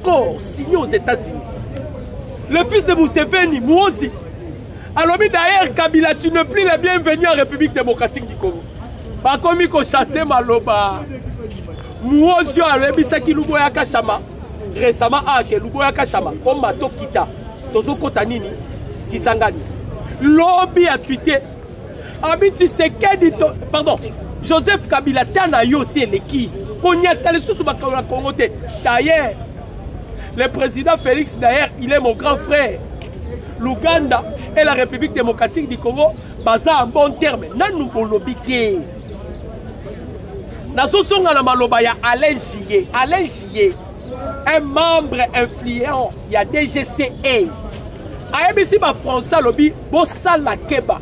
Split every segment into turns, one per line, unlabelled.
accord signé aux États-Unis. Le fils de Museveni, moi aussi. Alors, d'ailleurs, Kabila, tu n'es plus le bienvenu en République démocratique du Congo. Pas comme il faut chasser Maloba. Moi aussi, alors, Bisaki Luboya Kachama. Récemment, Luboya Kachama. Comme Mato Kita. Tozo Kotanini. Kisangani. Lobby a tweeté. Abiti Sekedi. Pardon. Joseph Kabila, Tanayo aussi, les qui. D'ailleurs, le président Félix, d'ailleurs, il est mon grand frère. L'Ouganda et la République démocratique du Congo, baza en bon terme. Nanou bolobité. Nazosonga na maloba ya Alain Jie. Alain Jie, un membre influent, il y a DGCA. Ayebisi ba Français lobby, bossa la keba.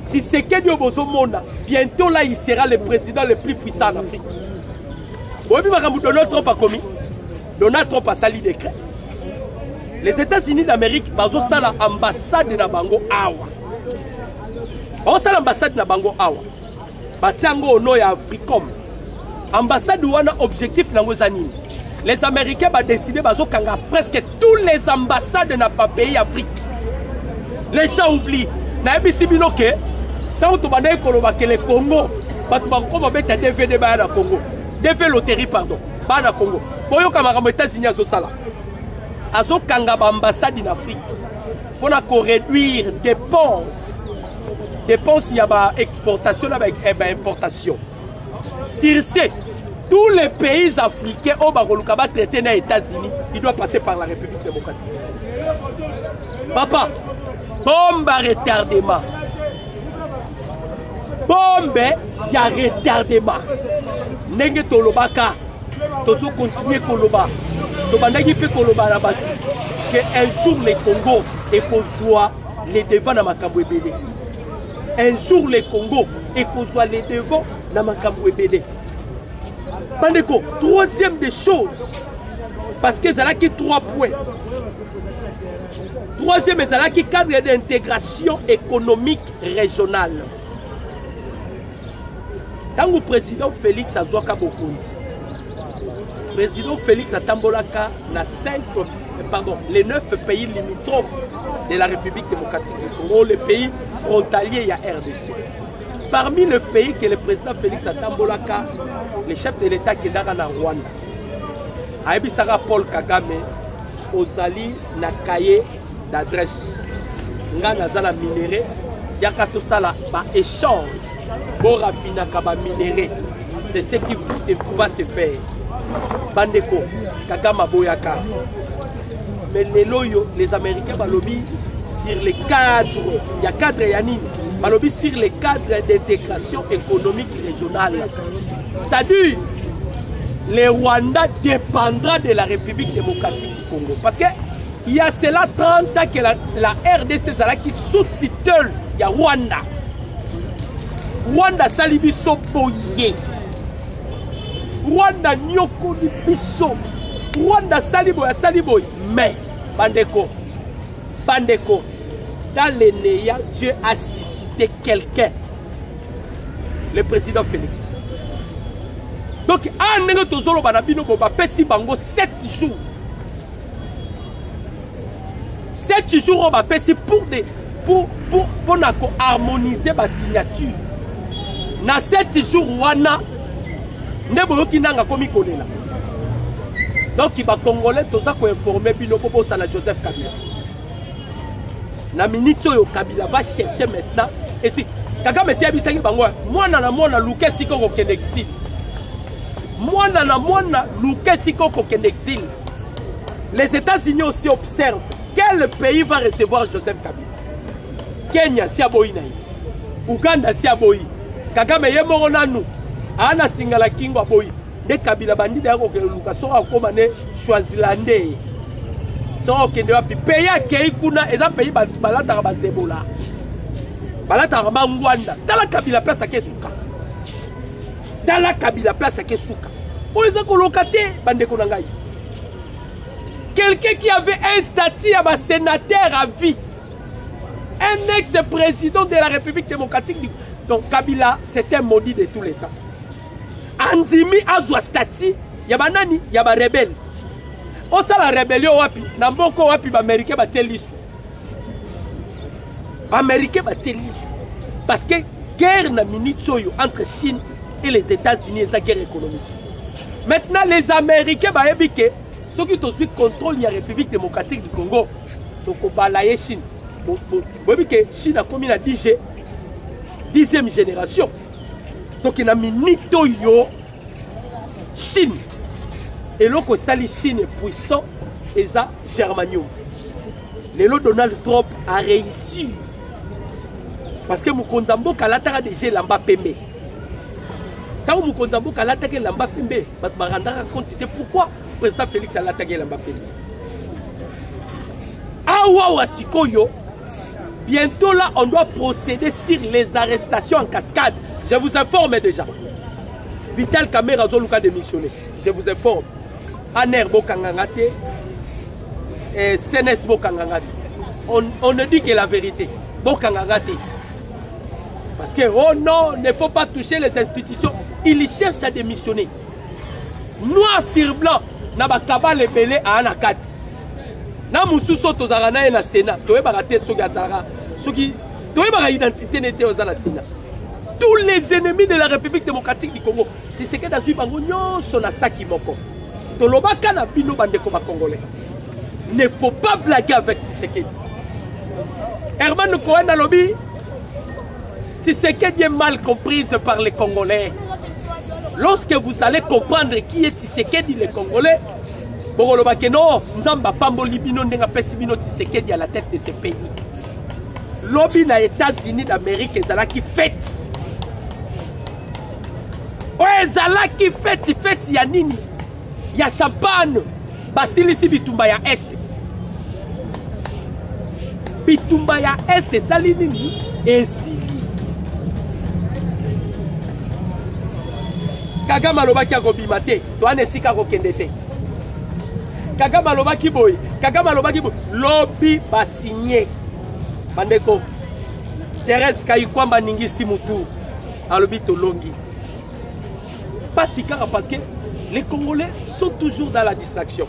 Si c'est que Dieu Bozomona, bientôt là il sera le président le plus puissant en Afrique. Oui, mais Donald Trump a commis. Donald Trump a sali décret. Les États-Unis d'Amérique, ils ont l'ambassade de Nabango Awa. Ils ont l'ambassade de Nabango Awa. Batiango ono ya Africom. Ambassade ou un objectif dans vos années. Les Américains ont décidé de presque tous les ambassades de notre pays Afrique. Les gens oublient. Quand on a que le Congo, on va mettre un DVD dans le Congo. DV loterie, pardon. Dans le Congo. Pour les États-Unis, ils ont ambassade en Afrique. Il faut réduire les dépenses. Dépenses, il y a exportation et importation. Sur ce, tous les pays africains où ils traiter les États-Unis, ils doivent passer par la République démocratique. Papa, bombe à retardement. Bombe, il y a retardement. Nenge tolobaka, tozo continuer koloba. Tobandaki pe koloba na batu. Que un jour les Congo et qu'on soit les devants dans makambo ebele. Un jour les Congo et qu'on soit les devants dans makambo ebele. Bandeko, troisième des choses, parce que ça a qui 3 points. Troisième, ça a qui cadre d'intégration économique régionale. Tant que le président Félix a Zouaka Bokondi, le président Félix a Tambolaka les 9 pays limitrophes de la République démocratique du Congo, les pays frontaliers, il y a RDC. Parmi les pays que le président Félix a Tambolaka, le chef de l'État qui est dans la Rwanda, Aïbisara Paul Kagame, Ozali na cahier d'adresse. Nga na minéré, yakato sala ba échange. Borafina kaba minéré. C'est ce qui va se faire. Bandeko, Kagama Boyaka. Mais les Américains balobi sur les cadres, il y a cadre Yanine, balobi sur les cadres d'intégration économique régionale. C'est-à-dire, le Rwanda dépendra de la République démocratique du Congo. Parce que il y a cela 30 ans que la RDC qui sous-titule, il y a Rwanda. Rwanda salibi sopoye. Rwanda nyoko di biso. Rwanda saliboy. Mais, Bandeko, dans les néas, Dieu a suscité quelqu'un. Le président Félix. Donc, en nègre tozolo banabino boba pesi bango 7 jours. 7 jours on va pesi pour harmoniser ma signature. Na 7 jours wana nebo kinanga komi kolela. Donc il va congolais toza ko informer bino popo sala Joseph Kabila. Na minute yo Kabila va chercher maintenant et si Kagame si abisangi bango mwana na mwana luke siko ko kende exil. Mwana na mwana luke siko ko kende exil. Les États-Unis aussi observent quel pays va recevoir Joseph Kabila. Kenya si aboyi na Uganda si aboyi. Kagame yemoro nanu ana singala kingo aboyi. De Kabila bandida yako ke luka so akoma ne Swazilandais. So okende wapi pays akei kuna eza pays balata ba zebola. Balata ba ngwanda. Dala Kabila place akesuka. Dala Kabila place akesuka. Oza kolokate bande ko nangai. Quelqu'un qui avait un statut à sénateur à vie. Un ex-président de la République démocratique. Donc Kabila, c'est un maudit de tous les temps. Andimi a un statut, il y a banani, il y a rebelle. On sait la rébellion wapi. Namboko wapi Américain va tel Américain va tel parce que guerre na minute entre Chine et les États-Unis et sa guerre économique. Maintenant les Américains va ébiquer ceux qui ont contrôle la République démocratique du Congo. Donc on va balayer Chine. Que Chine a commis la 10e génération. Donc il y a minute yo Chine. Et là que sali Chine est puissant et ça germanium. Le Donald Trump a réussi. Parce que Mukondambo Kalatara déjà lamba pembe. Quand Mukondambo Kalatara lamba pembe, Batmaranda compte pourquoi le président Félix a attaqué lamba pembe. Awa Wasikoyo, bientôt là on doit procéder sur les arrestations en cascade. Je vous informe déjà. Vital Kamera Zoluka démissionné. Je vous informe. Aner Bokangangate et Senes Bokangangate. On ne dit que la vérité. Bokangangate. Parce que, oh non, il ne faut pas toucher les institutions. Il cherche à démissionner. Noir sur blanc, n'a pas les belés à Anakati. Na mususo tozarana na Sénat. Toye barate sogazara. Soki toye bara identité n'était aux Sénat. Tous les ennemis de la République démocratique du Congo. Tu sais que dans une bango son asaki moko. Tolobaka na bino bandeko ba congolais. Ne faut pas blaguer avec Tshisekedi. Herman Cohen a lobby. Tshisekedi est mal comprise par les Congolais. Lorsque vous allez comprendre qui est Tshisekedi les Congolais, bon non, Nzamba Pamboli bino ndenga pesi bino Tshisekedi à la tête de ce pays. Lobby na États-Unis d'Amérique ezala qui fête. Ouais, ezala qui fête ya nini? Ya champagne. Basilisi bitumba ya Est. Bitumba ya Est ezali nini? Esili. Kagame lobaki akobimate, toane esika kokendete. Kagame lobaki boy, lobby ba signé. Bandeko. Thérèse Kayikwamba ningisi mutu. Alobi tolongi. Pas si car parce que les Congolais sont toujours dans la distraction.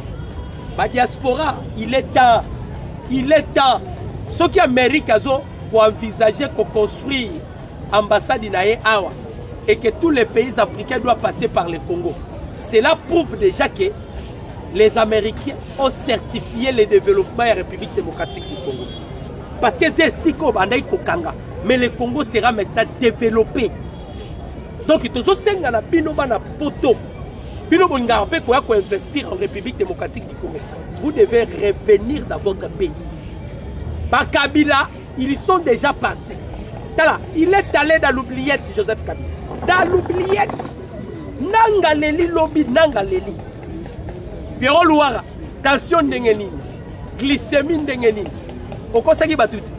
La diaspora, il est temps. Ceux qui Amérique pour envisager qu'on construise ambassade d'Inaé Awa et que tous les pays africains doivent passer par le Congo. Cela prouve déjà que les Américains ont certifié le développement de la République démocratique du Congo. Parce que c'est si Kokanga, mais le Congo sera maintenant développé. Donc il faut que bino bana poto. Bino bonga pe ko investir en République démocratique du Congo. Vous devez revenir dans votre pays. Par Kabila, ils sont déjà partis. Il est allé dans l'oubliette, Joseph Kabila. Dans l'oubliette. Nangaleli lobby, nangaleli. Pierrot Louara, tension d'engeni, glycémie d'engeni. Okosaki batuti.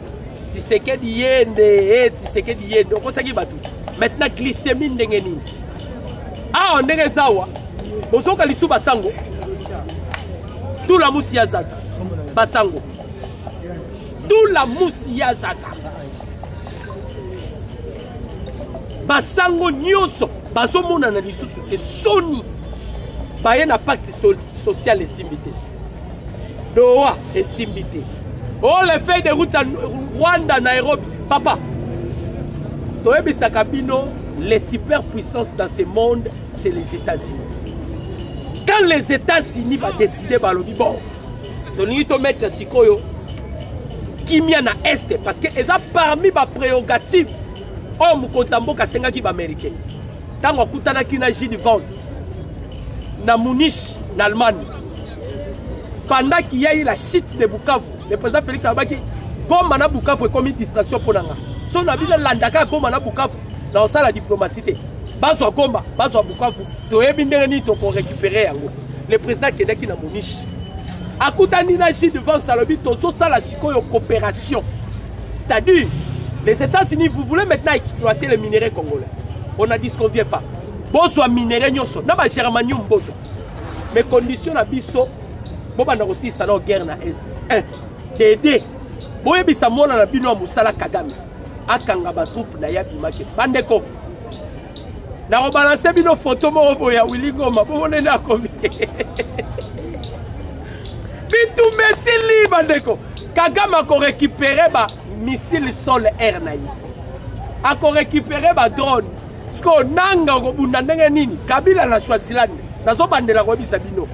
Tshisekedi yende, Tshisekedi yende. Okosaki batuti. Maintenant glycémie d'engeni. Ah, on est zawa. Bozoka lisu basango. Tout la mousse ya zaza. Basango. Tout la mousse ya zaza. Basango nyonso. Bazomona na lisusu te soni. Baye na pacte social et simbité. Doha et simbité. Oh, les feuilles de route à Rwanda, Nairobi. Papa. Toebi Sakabino, les superpuissances dans ce monde, c'est les États-Unis. Quand les États-Unis vont décider, bon, Tony to mettre Sikoyo, qui m'y en a Est, parce que ils ont parmi ma prérogative. Oh, Mukontambo Kasenga qui va américain. Tant qu'on a qui n'a Gilles Vance, na Munich, en Allemagne. Pendant qu'il y a eu la chute de Bukavu, le président Félix Abaki, comme Mana Bukavu est comme une distraction pour Nanga. Son avis de l'Andaka, comme Mana Bukavu, dans ça la diplomatie. Bazo Gomba, Bazo Bukavu, tu es bien ni pour récupérer le président qui est qui na Munich. À Koutani na Gilles Vance, à l'obit, tout ça la coopération. C'est-à-dire, les États-Unis, vous voulez maintenant exploiter les minéraux congolais. On a dit ce qu'on ne vient pas. Bonsoir minéraux, nyoso. N'a pas germanium bozo. Mais conditions à biso, bon on a aussi ça dans guerre na Est. Un, Dédé. Boye bisa mona na bino musala Kagame. Akanga ba troupe na ya bimake. Bandeko. Na rebalancer bino photo mo boya Willy Ngoma. Bon on est là comme. bandeko Kagame a récupéré ba missile sol air na ye a récupéré ba drone sko nanga ko bunda ndenge nini Kabila na Swaziland nazo bandela ko bisa bino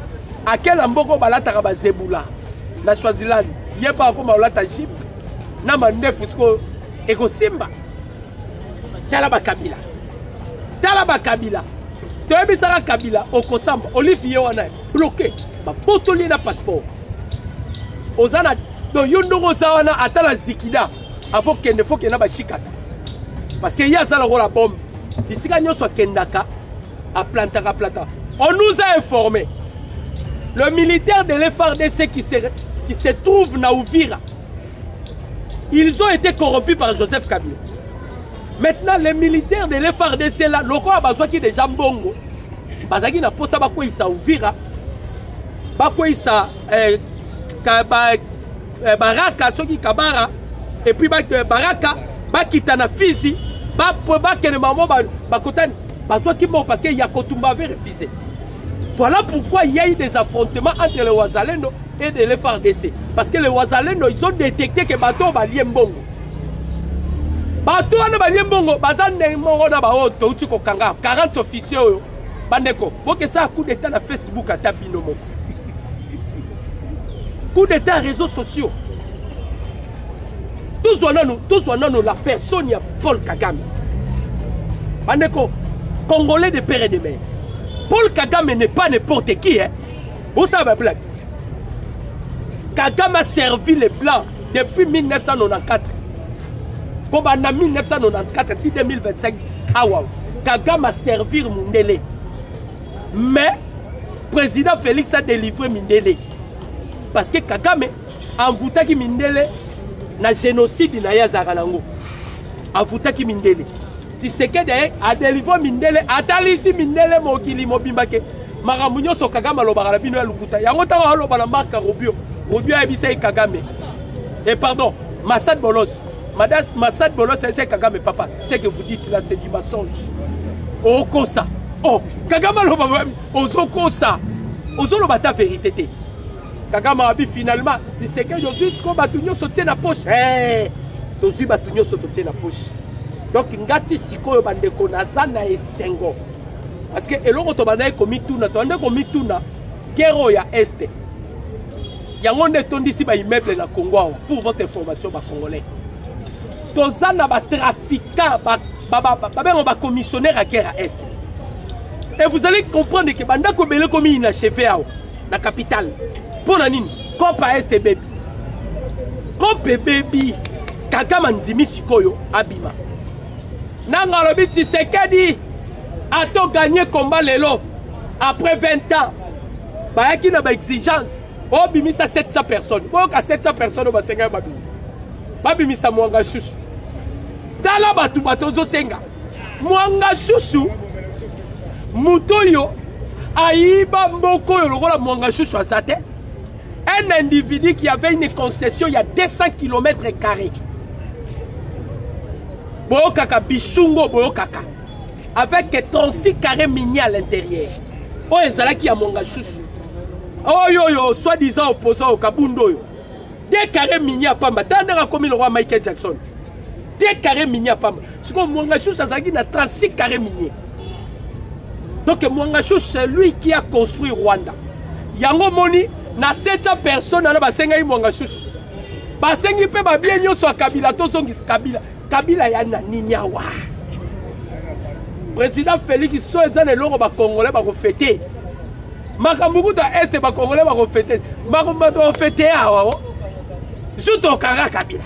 akela mboko balata ka ba zebula na Swaziland yeba ko maulata jip na mandefu sko eko simba tala ba Kabila toyebisaka Kabila okosamba Olivier wana bloqué ba botoli na passeport ozana do yondongo sawana atala zikida avant kende faut kena ba shikata parce que ya zala ko la bombe isika nyoso kendaka a plantaka plata on nous a informé le militaire de l'FARDC qui se trouve na Uvira ils ont été corrompus par Joseph Kabila. Maintenant les militaires de l'FARDC là loko a besoin qui déjà mbongo bazaki na posa ba ko isa Uvira ba ko isa Baraka soki Kabara et puis Baraka ba kitana Fizi ba kene maman ba kotani ba soit qui mort parce que Yakotumba avait refusé. Voilà pourquoi il y a eu des affrontements entre les Wazalendo et de l'FARDC parce que les Wazalendo ils ont détecté que bateau ba liembongo bateau na ba liembongo bazane mongo na ba oto uti ko kanga 40 officiers oyo bandeko boke ça coup d'état na Facebook à tapino moko coup d'état réseaux sociaux. Tous on la personne, il y a Paul Kagame. Bandeko, Congolais de père et de mère. Paul Kagame n'est pas n'importe qui. Hein? Vous savez, blague. Kagame a servi les Blancs depuis 1994. Comme en 1994, si 2025, ah wow. Kagame a servi Mundele. Mais, président Félix a délivré Mindele. Parce que Kagame envoutaki Mindele na génocide na Yazaranango. Envoutaki Mindele. Si c'est que a délivré Mindele, atalisi Mindele mokili mobimbake. Maramunyo so Kagame alobara bino ya lukuta. Yango tawa alobara marka Rubio. Rubio abisa Kagame. Et pardon, Massad Bolos. Massad Bolos c'est Kagame papa. C'est que vous dites là c'est du mensonge. Oh kosa. Oh, Kagame alobara ozokosa. Ozolobata vérité. Kagame abi finalement, tu sais que aujourd'hui ce qu'on batunyo sauter na poche. Eh, aujourd'hui batunyo sauter na poche. Donc ngati sikoyo bandeko nazana esengo. Parce que eloko to banaye komi tuna, to ande komi tuna guerre ya este. Yango nde tondisi ba immeuble na Congo pour votre information ba congolais. Tozana ba trafiquant ba commissionnaire à guerre à est. Et vous allez comprendre que bandako bele komi inachevé na capitale. Pour la nini, Kopa Este Baby. Kope Baby, Kagame Nzimi Sikoyo, Abima. Nanga lobi Tshisekedi a to gagné combat lelo après 20 ans. Bah qui n'a pas exigence. Oh bimisa 700 personnes. Bon ka 700 personnes ba senga ba bimisa. Ba bimisa mwanga chouchou. Dala batu batozo senga. Mwanga chouchou. Mutoyo aïba mboko yo lokola mwanga chouchou azate. Un individu qui avait une concession il y a 200 km². Boyokaka Bichungo Boyokaka. Avec 36 carrés miniers à l'intérieur. Oh, ezala qui a mon chouchou. Oh yo, soi-disant opposant au Kabundo. 2 carrés miniers à Pamba. T'as comme le roi Michael Jackson. 2 carrés miniers à Pamba. Ce que mon chouchou, ça a 36 carrés miniers. Donc mon chouchou, c'est lui qui a construit Rwanda. Yango Moni. Na 700 personnes na basenga imwanga chouchou. Basengi pe ba bien nyoso Kabila to zongi Kabila ya na ninyawa. Président Félix so ezane longo ba congolais ba ko fêter. Makambuku ta est ba congolais ba ko fêter. Makambuku to fêter awa. Juto kanga Kabila.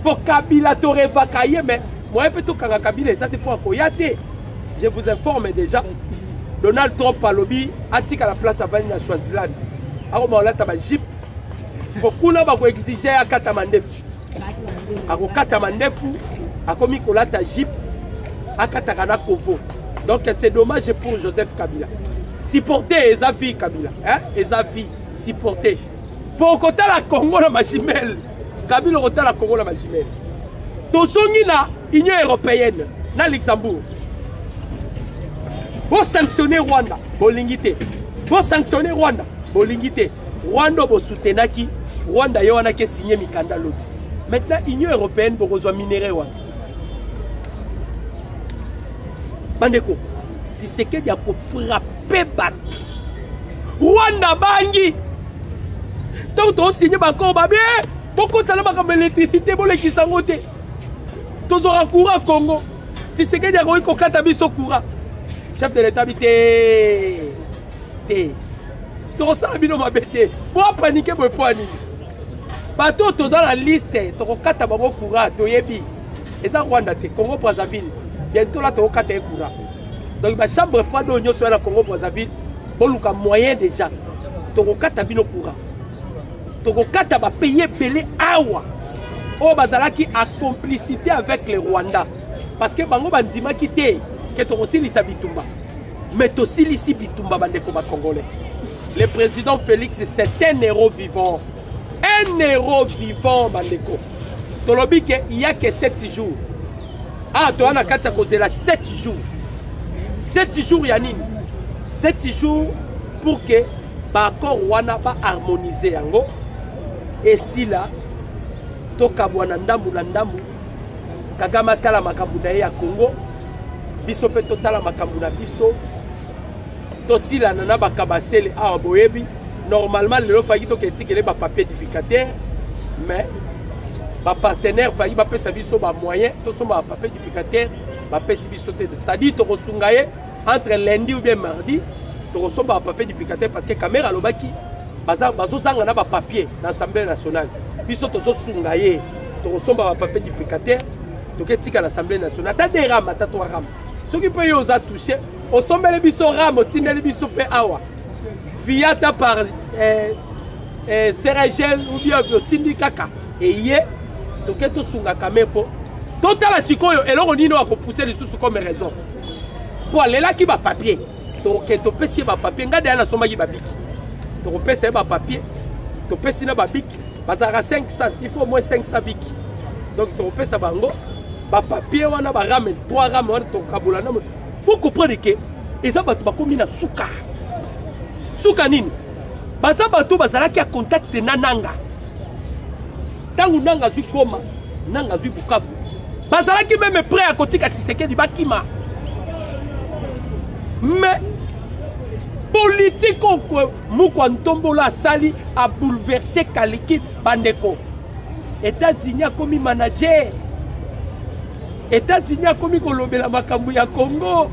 Pour Kabila to revakaye mais moi peut to kanga Kabila ça te pour koyate. Je vous informe déjà. Donald Trump a lobby atika la place à Vanilla Swaziland. Ako maolata ba jeep. Kokuna ba ko exiger akata mandefu. Ako kata mandefu, ako mikolata jeep, akata kana kovo. Donc c'est dommage pour Joseph Kabila. Supporter les avis Kabila, hein? Les avis supporter. Pour kota la Congo na majimel. Kabila kota la Congo na majimel. Tozongi na Union européenne na Luxembourg. Pour sanctionner Rwanda, bolingité. Pour sanctionner Rwanda, bolingité. Rwanda bo soutenaki Rwanda yo wana ke signé mikanda lobby. Maintenant Union européenne bokozwa minéraux wana. Bandeko, Tshisekedi a ko frapper bat. Rwanda bangi. Donc to signé bakor ba bien. Pourquoi tu as la électricité pour les qui sont votés? Tu as courant Congo. Tu sais qu'il y a un courant. Chef de l'État, tu as bêté. Pour paniquer, pour paniquer. Bateau, tu as la liste. Tu as un courant. Tu as et ça, Rwanda, Congo Brazzaville. Bientôt là, tu as un courant. Donc, la chambre froide de l'Union sur la Congo Brazzaville, pour le moyen déjà. Tu as un courant. Tokokata va payer belé awa. O bazalaki a complicité avec les Rwandais. Parce que bango bandima kité que to aussi lisa bitumba. Mais aussi lisi bitumba bandeko ba congolais. Le président Félix c'est un héros vivant. Un héros vivant bandeko. Tolobi que il y a que 7 jours. Ah to ana kasa kozela 7 jours. 7 jours yanini. 7 jours pour que ba accord wana ba harmoniser yango. Et si là, Tokabwa Nandambu Nandambu, Kagama Tala Makambuda ya Congo, Biso pe Totala Makambuda Biso, Tosila Nana Bakabasele a Boyebi, normalement le failli to critique les papiers édificateurs, mais ma partenaire failli ba pesa biso ba moyen, to so ba papier édificateur, ba pesa biso te ça dit to kosungaye entre lundi ou bien mardi, to so ba papier édificateur parce que caméra lobaki bazozanga na ba papier dans l'Assemblée nationale. Biso tozo sungaye, to somba ba papier duplicateur, to ketika l'Assemblée nationale. Ta des rames, ta trois rames. Ceux qui peuvent oser toucher, au sommet les biso rames, tindeli biso pe awa. Via ta par Seragel ou bien tindi kaka. Et yé, to keto sunga kamepo. Total la sikoyo et l'on nino a pousser les sous comme raison. Pour aller là qui va papier. To keto pesi ba papier, ngade na soma ki ba biki. Tu repères un papier, tu repères un bic, bazara 500, il faut au moins 500 bic. Donc tu repères ça bango, papier on a ramen, 3 ramen, tu kabula na. Pour comprendre que et ça va comme une souka. Souka nini? Baza bato bazala qui a contact nananga. Tangu nanga zui koma, nanga zui Bukavu. Bazala qui même prêt à côté à Tshisekedi bakima. Mais politique Mukwantombola Sali a bouleversé Kaliki Bandeko. États-Unis a commis manager. États-Unis a commis Kolobela Makambu ya Congo.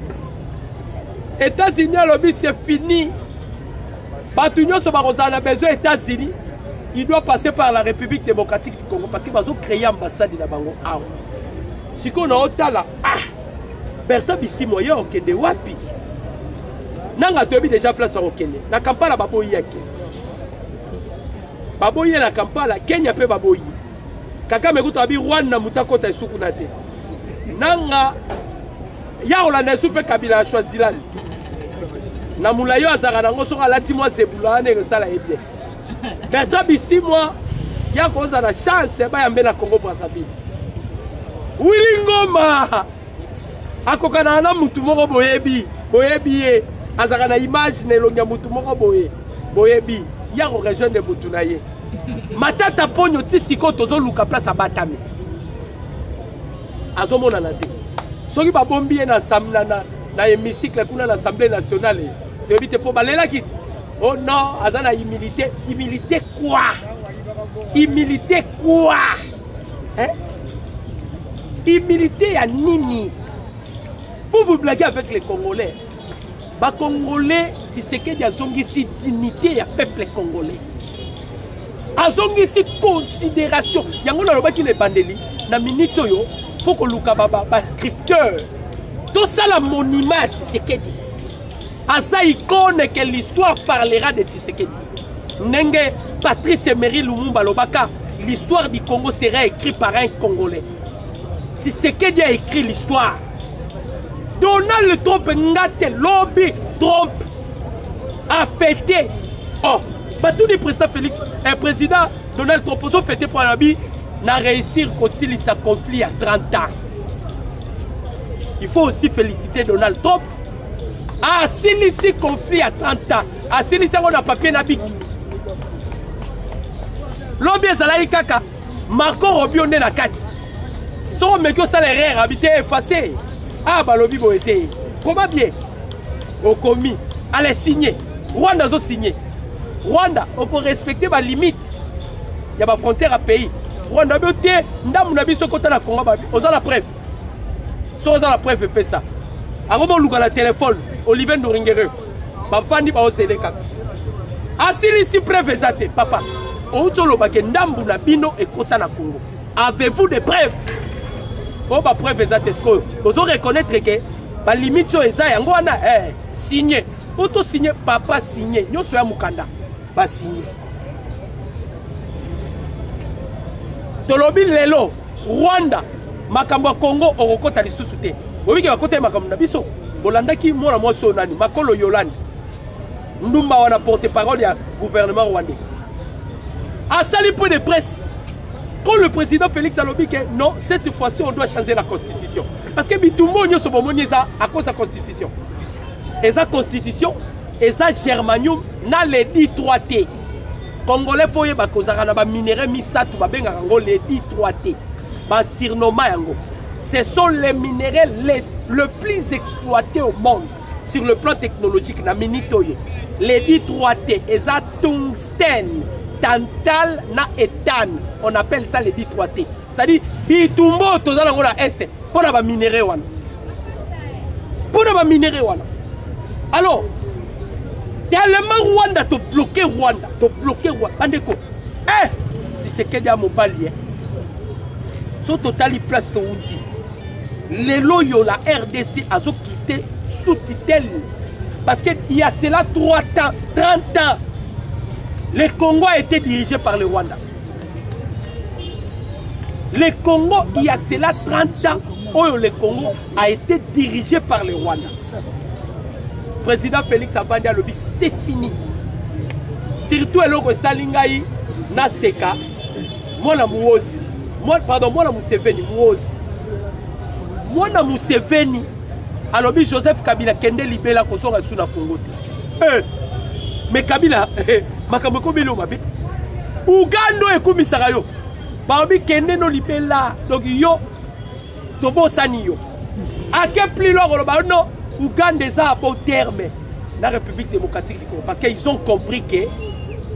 États-Unis a lobby c'est fini. Batunyo Sobarosa a besoin États-Unis. Il doit passer par la République démocratique du Congo parce qu'ils vont créer ambassade de la Bango. Si on a otala, Bertrand Bissimoyo okende wapi? Nanga tobi déjà place au Kenya. Na Kampala baboyi yake. Baboyi na Kampala, Kenya pe baboyi. Kagame kuto abi Rwanda mutakota isuku na te. Nanga ya Olanda supe Kabila choisila. Na mulayo azaka nango soka lati moi zebula ne resala ebie. Bertrand Bissimoyo ya koza na chance ba yambe na Congo Brazzaville. Willy Ngoma akokana na mutu moko boyebi ye. Azaka na image ne longa mutu moko boyebi ya ko région de Butunaye. Matata ponyo tisiko tozo luka place abatami. Azomona na te. Soki ba bombi na samna na hémicycle kuna na l'Assemblée nationale. Tu évite pour balela kit. Oh non, azana humilité, humilité quoi? Humilité quoi? Hein? Humilité ya nini? Pour vous blaguer avec les Congolais. Les Congolais, Tshisekedi a zongisi dignité ya peuple congolais. A zongisi considération. Yango na lobaki le bandeli na minute yo pour que luka ba scripteur. Tout ça la monument à Tshisekedi. Asa icône que l'histoire parlera de Tshisekedi. Nenge Patrice Emery Lumumba lobaka, l'histoire du Congo sera écrite par un Congolais. Tshisekedi a écrit l'histoire. Donald Trump ngate lobby Trump a fêté. Oh, tout le président Félix, un président Donald Trump a fêté pour l'habit n'a réussir à concilier sa conflit à 30 ans. Il faut aussi féliciter Donald Trump. Ah, si ici conflit à 30 ans, ah, si ici on a papier nabic. Lobby ezalaki kaka Marco Rubio nde na kati. So meki osala erreur habité effacé. Ah ba lobby bo été. Comment bien? Okomi, allez signer. Rwanda zo signer. Rwanda, on peut respecter ma limite. Il y a ma frontière à pays. Rwanda beauté, ndam na biso kota na Congo ba. Oza la preuve. So oza la preuve fait ça. Arobo luka la téléphone, Olivier Ndoringere. Ba fandi ba osele kaka. Asili si preuve ezate papa. Outolo ba ke ndambu na bino ekota na Congo. Avez-vous des preuves? Oh ba preuve ezate sko. Ozo reconnaître que ba limite so eza yango wana signé. Auto signé papa signé. Nyoso ya mukanda. Ba signé. Tolobi lelo Rwanda makambo Congo okokota lisusu te. Bobiki bakota makambo na biso. Bolandaki mona moso nani makolo Yolande. Ndumba wana porte-parole ya gouvernement rwandais. À sali point de presse. Quand le président Félix alobi que non, cette fois-ci on doit changer la constitution. Parce que bitumbo nyoso bomoni eza à cause de la constitution. Et sa constitution, et sa germanium na les 3T. Congolais foye ba kozaka na ba minéraux misatu ba benga ngo les 3T. Ba sirnoma yango. Ce sont les minéraux le plus exploités au monde sur le plan technologique na minitoyo. Les 3T, et ça tungstène, tantal na éthane. On appelle ça les 3T. C'est-à-dire bitumbo tozala ngo na est pour ba minéraux wana. Pour ba minéraux wana. Alors, tellement Rwanda te bloqué Rwanda, Bandeko. Tu sais qu'il y a mon palier. Son total il place ton outil. Les loyaux, la RDC a quitté sous tutelle. Parce qu'il y a cela 30 ans. Le Congo a été dirigé par le Rwanda. Le Congo, il y a cela 30 ans où le Congo a été dirigé par le Rwanda. Président Félix Abandi Alobi, c'est fini. Surtout eloko salingai na seka. Mwana muozi. Mwana Museveni muozi. Mwana Museveni alobi Joseph Kabila kende libela kosonga suna Congo te. Mais Kabila makambo ko belo mabe. Ugando ekumisaka yo. Baobi kende no libela. Donc yo tobo sani yo. A quel plus long ba non Ouganda est à bon terme la République démocratique du Congo parce qu'ils ont compris que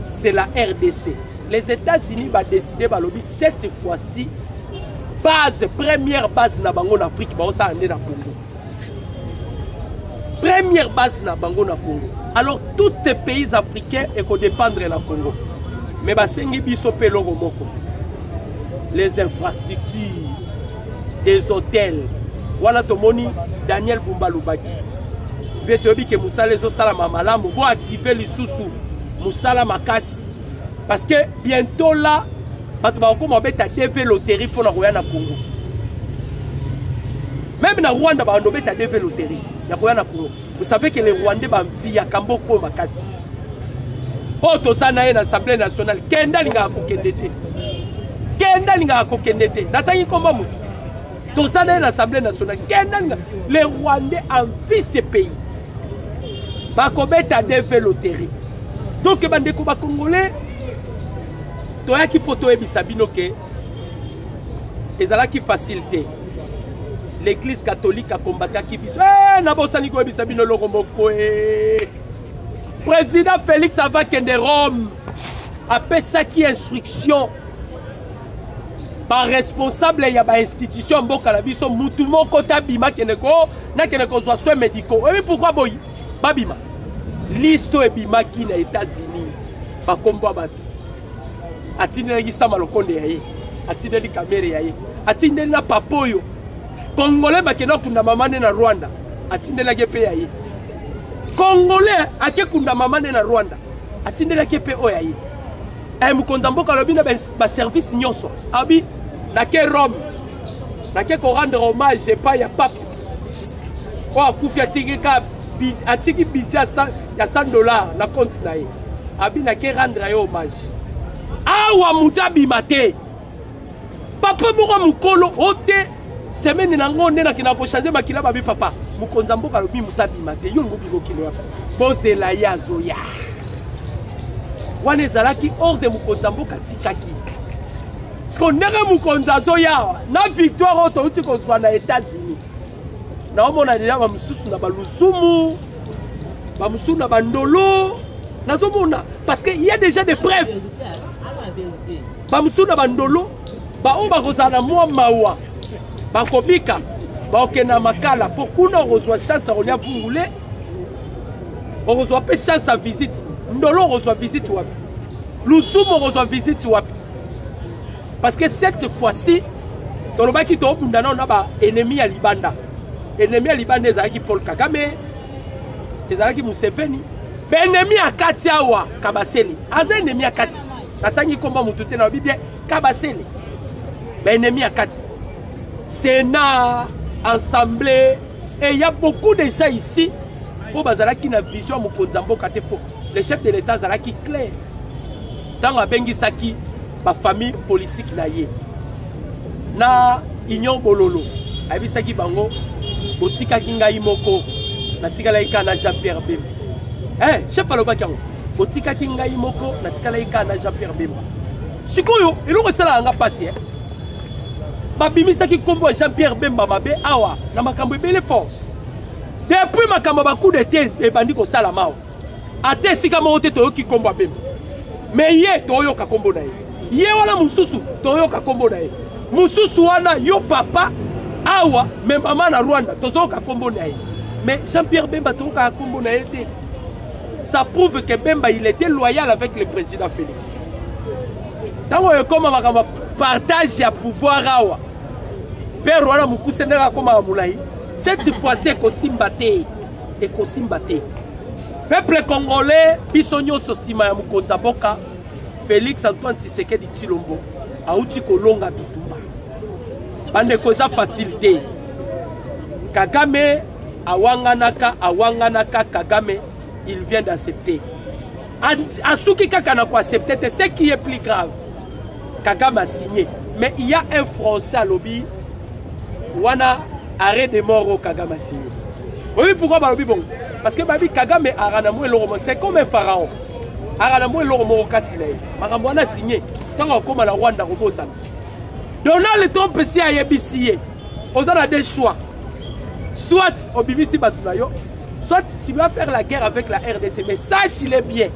c'est la RDC. Les États-Unis vont décider cette fois-ci première base na bango en Afrique ba osa ande na Congo. Première base na bango na Congo. Alors tous les pays africains et qu'on dépendre la Congo. Mais ba sengi biso pe logo moko. Les infrastructures, des hôtels. Voilà Tomoni Daniel Bumba Lubaki. Vetobi que Moussala zo sala mamalamu bo activer les sous Moussala makasi. Parce que bientôt là, bato ba ko mobeta DV loterie pour na roya na Congo. Même na Rwanda ba ndobeta DV loterie ya roya na Congo. Vous savez que les Rwandais ba via Kamboko makasi. Oh to sana na Assemblée nationale kenda linga kokendete. Kenda linga kokendete. Natangi komba mutu. Tout ça dans l'Assemblée nationale. Les Rwandais envient ce pays. Bakobeta deve loterie. Donc, bandeko ba Congolais, toya ki poto ebisabino ke ezala ki facilité. L'Église catholique a combattu qui biso. Na bosani ko ebisabino lokomboko. Président Félix Abakende Rome a fait ça qui instruction. Par responsable il y a une institution mboka la biso mutu moko tabima keneko na keneko soit soins médicaux. Et pourquoi boy babima liste ebima ki na États-Unis ba kombo ba atindela ki sama lokonde yaye atindeli kamere yaye atindeli na papoyo Congolais ba kena kunda mamane na Rwanda atindela ke pe yaye Congolais ake kunda mamane na Rwanda atindela ke pe o yaye mukonza mboka lobina ba service nyonso abi na ke Rome na ke ko rendre hommage pas ya pape o akufi atiki ka atiki budget ya $100 na compte na ye abi na ke rendre yo hommage awa mutabi mate papa moko mukolo ote semaine na ngonde na kina ko changer makila babi papa mukonza mboka lobi mutabi mate yo ngobi ko kilo bozela ya zoya wana ezalaki ordre mokonzi ya mboka tikaki siko ndenge mokonzi azoya na victoire oyo touti kozwa na États-Unis naomona deja bamosusu na baluzumu bamosusu na bandolo nazomona parce que il y a déjà des preuves bamosusu na bandolo baoyo bakozala na mwa mawa bakobika baokenda makala po kuna okozwa chance akolia vungule okozwa mpe chance ya visite ndolo okozwa visite wapi lusumu okozwa visite wapi parce que cette fois-ci tolobaki toobunda nao na baennemi ya libanda ennemi ya libanda ezalaki Paul Kagame ezalaki Museveni baennemi ya kati awa Kabasele aza ennemi ya kati natangi komba mutu te na bibie Kabasele baennemi ya kati Sénat Assemblée et il y a beaucoup de gens ici pour bazalaki na vision mokonzi ya mboka te po le chef de l'État azalaki clair ntango abengisaki bafamille politique na ye na union bololo ayebisaki bango botikaki ngai moko natikalaki kaka na Jean-Pierre Bemba chef alobaki yango botikaki ngai moko natikalaki kaka na Jean-Pierre Bemba sikoyo eloko esalaka nga pasi babimisaki kombo ya Jean-Pierre Bemba mabe awa na makambo ebele fort depuis makambo bacoup de thèse ebandi kosala mawa ate esika moko te toyoki kombo ya Bemba mais ye toyoka kombo na ye wana mosusu toyoka kombo na ye mosusu wana yo papa awa me mama na Rwanda tozoyoka kombo na ye mais Jean-Pierre Bemba toyoka kombo na ye te ça prouve que Bemba il était loyal avec le président Félix tango ekoma makambo partage ya pouvoir awa père wana mokuse ndenge akomaka molai cette fois-ci ekosimba te peuple congolais biso nyonso nsima ya mokonzi ya mboka Félix Antoine Tshisekedi Tshilombo auti kolonga bitumba bandeko eza facilité Kagame awanganaka Kagame il vient d'accepter asuki kaka na koaccepter te ce qui est plus grave Kagame a signé mais il y a un français à lobby wana arrêt de mort au Kagame a signé. Oui, pourquoi balobi bon? Parce que babi Kagame aranamo eloro c'est comme un pharaon. Aranamo eloro mo katila. Makambo wana signé. Tango koma na Rwanda kobosa. Donald Trump si ayebisiye. Ozana des choix. Soit obimisi batunayo, soit s'il va faire la guerre avec la RDC, mais sachez-le bien.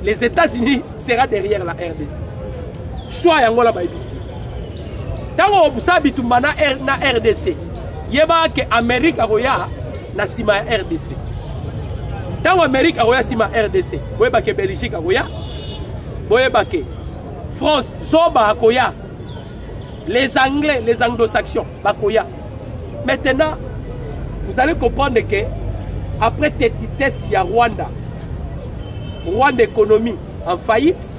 Les États-Unis sera derrière la RDC. Choix yangola baibisi. Tango obusa bitumba na RDC. Yeba ke Amérique akoya na sima RDC. Tango Amérique akoya sima RDC. Boyeba ke Belgique akoya. Boyeba ke France zoba akoya. Les Anglais, les Anglo-Saxons bakoya. Maintenant, vous allez comprendre que après tétitesse il y a Rwanda. Rwanda économie en faillite.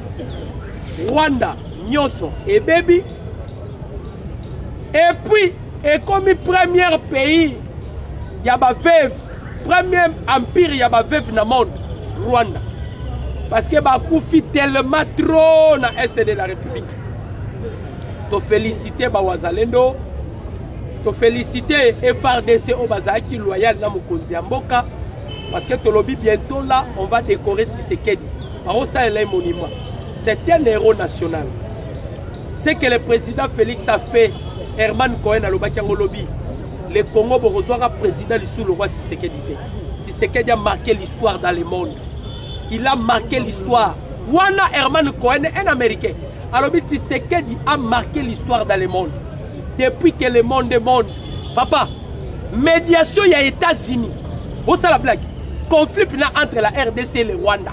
Rwanda nyonso et baby. Et puis, et comme premier pays, il y a veuve, premier empire, il y a veuve dans le monde, Rwanda. Parce que Bakoufi tellement trop dans l'Est de la République. To féliciter Bawazalendo, to féliciter FRDC au Bazaki loyal dans Mokonzi Mboka. Parce que Tolobi bientôt là, on va décorer Tshisekedi. Ça est un monument. C'est un héros national. Ce que le président Félix a fait. Herman Cohen a lobby. Le Congo Borozora président sous le roi Tshisekedi. Tshisekedi a marqué l'histoire dans le monde. Il a marqué l'histoire. Wana Herman Cohen, un Américain. Alors Tshisekedi a marqué l'histoire dans le monde. Depuis que le monde est monde. Papa, médiation il y a États-Unis. Vous savez la blague. Conflit entre la RDC et le Rwanda.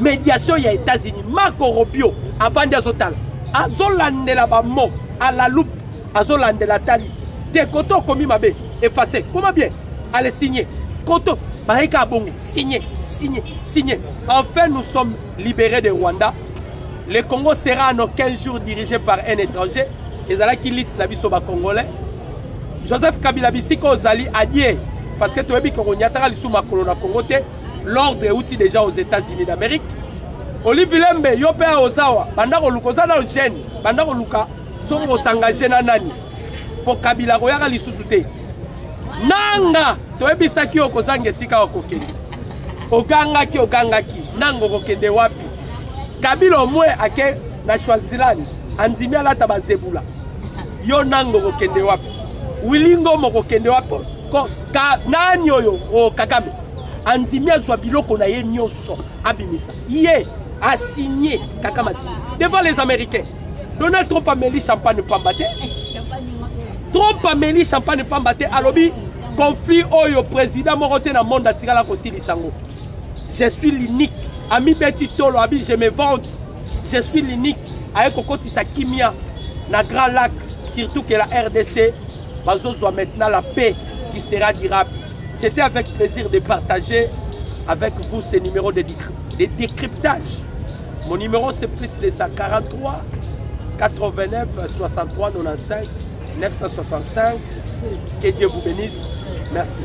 Médiation il y a États-Unis. Marco Rubio, avant des hôtels. Azolande la bamo à la loupe. Azolande la tali. Des coteaux commis ma bé. Effacé. Comment bien? Allez signer. Coteaux. Barika Bongo. Signer. Signer. Signer. Enfin, nous sommes libérés de Rwanda. Le Congo sera en 15 jours dirigé par un étranger. Et là qui lit la vie sur les Congolais. Joseph Kabila Bissiko Zali a dit. Parce que tu as vu qu'on y a sous ma colonne Congo. L'ordre est outil déjà aux États-Unis d'Amérique. Olivier Lembe, Yope Ozawa. Bandako Lukoza dans le gène. Bandako Luka. Songo s'engager na nani pour Kabila koyaka lisusu te nanga toyebisaki okozanga esika okokende ogangaki nanga okokende wapi Kabila au moins ake na Swaziland andimi alata bazebula yo nango kokende wapi wilingo moko kende wapi ko ka nani oyo o Kagame andimi azwa biloko na ye nyoso abimisa ye a signé Kagame devant les Américains. Donald Trump a mêlé champagne pambate. Trump a mêlé champagne pambate alobi conflit oyo président morote na monde atikala kosili sango. Je suis l'unique. Ami Betty Tolo abi je me vante. Je suis l'unique. Avec Kokoti Sakimia na Grand Lac, surtout que la RDC bazozwa maintenant la paix qui sera durable. C'était avec plaisir de partager avec vous ce numéro de décryptage. Mon numéro c'est plus de ça 43 89 63 95 965. Que Dieu vous bénisse. Merci.